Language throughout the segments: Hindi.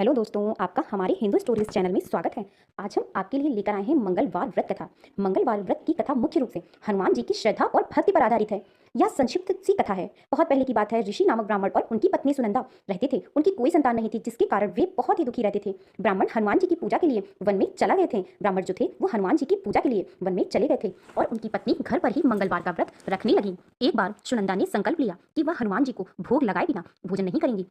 हेलो दोस्तों, आपका हमारे हिंदू स्टोरीज चैनल में स्वागत है। आज हम आपके लिए लेकर आए हैं मंगलवार व्रत कथा। मंगलवार व्रत की कथा मुख्य रूप से हनुमान जी की श्रद्धा और भक्ति पर आधारित है। यह संक्षिप्त सी कथा है। बहुत पहले की बात है। ऋषि नामक ब्राह्मण और उनकी पत्नी सुनंदा रहते थे। उनकी कोई संतान नहीं थी, जिसके कारण वे बहुत ही दुखी रहते थे। ब्राह्मण हनुमान जी की पूजा के लिए वन में चला गए थे। ब्राह्मण जो थे वो हनुमान जी की पूजा के लिए वन में चले गए थे और उनकी पत्नी घर पर ही मंगलवार का व्रत रखने लगी। एक बार सुनंदा ने संकल्प लिया कि वह हनुमान जी को भोग लगाए बिना भोजन नहीं करेंगी।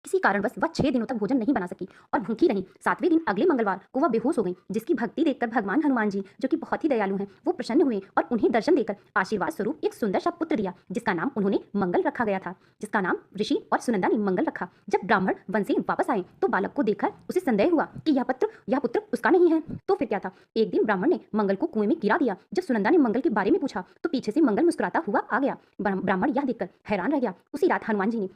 किसी कारणवश वह 6 दिनों तक भोजन नहीं बना सकी और भूखी रही। 7वें दिन अगले मंगलवार को वह बेहोश हो गई, जिसकी भक्ति देखकर भगवान हनुमान जी, जो कि बहुत ही दयालु हैं, वो प्रसन्न हुए और उन्हें दर्शन देकर आशीर्वाद स्वरूप एक सुंदर सा पुत्र दिया, जिसका नाम उन्होंने मंगल रखा गया था। जिसका नाम ऋषि और सुनंदा ने मंगल रखा। जब ब्राह्मण वन से वापस आए तो बालक को देखकर उसे संदेह हुआ कि यह पुत्र उसका नहीं है। तो फिर क्या था। एक दिन ब्राह्मण ने मंगल को कुएं में गिरा दिया। जब सुनंदा ने मंगल के बारे में पूछा तो पीछे से मंगल मुस्कुराता हुआ आ गया। ब्राह्मण यह देखकर हैरान रह गया। उसी रात हनुमान जी ने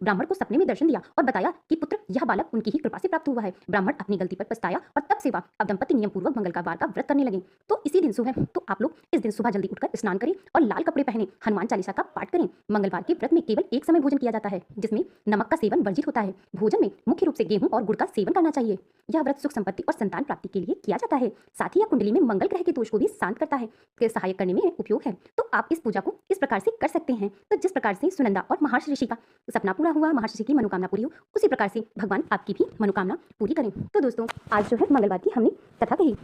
ब्राह्मण को सपने में दर्शन दिया और बताया कि पुत्र, यह बालक उनकी ही कृपा से प्राप्त हुआ है। ब्राह्मण अपनी गलती पर पछताया और तब से वह अब दंपति नियम पूर्वक मंगलवार का व्रत करने लगे। तो इसी दिन सुबह तो आप लोग इस दिन सुबह जल्दी उठकर स्नान करें और लाल कपड़े पहने हनुमान चालीसा का पाठ करें। मंगलवार के व्रत में केवल एक समय भोजन किया जाता है, जिसमें नमक का सेवन वर्जित होता है। भोजन में मुख्य रूप से गेहूं और गुड़ का सेवन करना चाहिए। यह व्रत सुख संपत्ति और संतान प्राप्ति के लिए किया जाता है। साथ ही यह कुंडली में मंगल ग्रह के दोष को भी शांत करता है, के सहायक करने में उपयोग है। तो आप इस पूजा को इस प्रकार से कर सकते हैं। तो जिस प्रकार से सुनंदा और महर्षि ऋषि का सपना पूरा हुआ, महर्षि की मनोकामना पूरी हो, उसी प्रकार से भगवान आपकी भी मनोकामना पूरी करें। तो दोस्तों, आज जो है मंगलवार की हमने कथा कही।